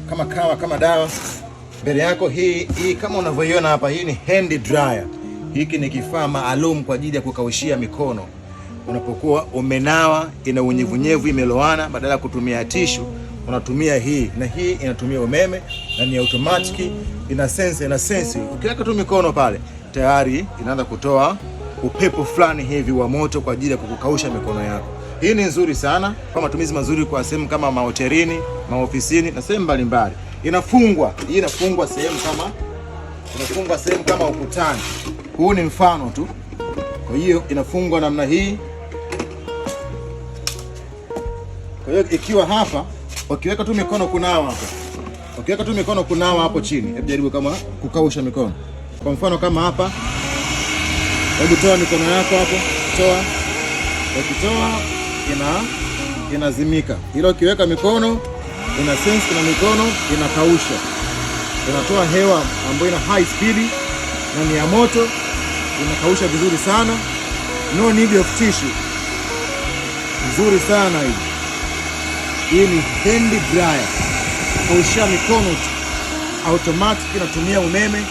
kama kawa, kama dawa. Mbele yako hii kama unavyoiona hapa, hii ni hand dryer. Hiki ni kifaa maalum kwa ajili ya kukaushia mikono. Unapokuwa umenawa, ina unyevunyevu, imelowana, badala ya kutumia tishu unatumia hii, na hii inatumia umeme na ni automatic, ina sense. Ukiweka tu mikono pale tayari inaanza kutoa upepo fulani hivi wa moto kwa ajili ya kukukausha mikono yako. Hii ni nzuri sana kwa matumizi mazuri kwa sehemu kama mahotelini, maofisini na sehemu mbalimbali. Inafungwa, hii inafungwa sehemu kama ukutani. Huu ni mfano tu. Kwa hiyo inafungwa namna hii. Kwa hiyo ikiwa hapa, ukiweka tu mikono kunawa hapo. Ukiweka tu mikono kunawa hapo chini. Hebu jaribu kama kukausha mikono. Kwa mfano kama hapa. Hebu toa mikono yako hapo, toa. Ukitoa inazimika. Ila ukiweka mikono ina sense na mikono inakausha. Inatoa hewa ambayo ina high speed na ni ya moto, inakausha vizuri sana. No need of tissue. Nzuri sana hii. Hii ni hand dryer. Kausha mikono tu. Automatic, inatumia umeme.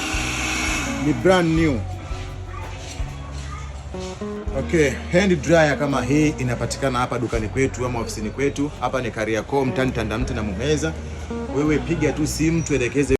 Ni brand new. Okay, hand dryer kama hii inapatikana hapa dukani kwetu ama ofisini kwetu. Hapa ni Kariakoo, mtaani Tandamti na Muheza. Wewe piga tu simu tuelekeze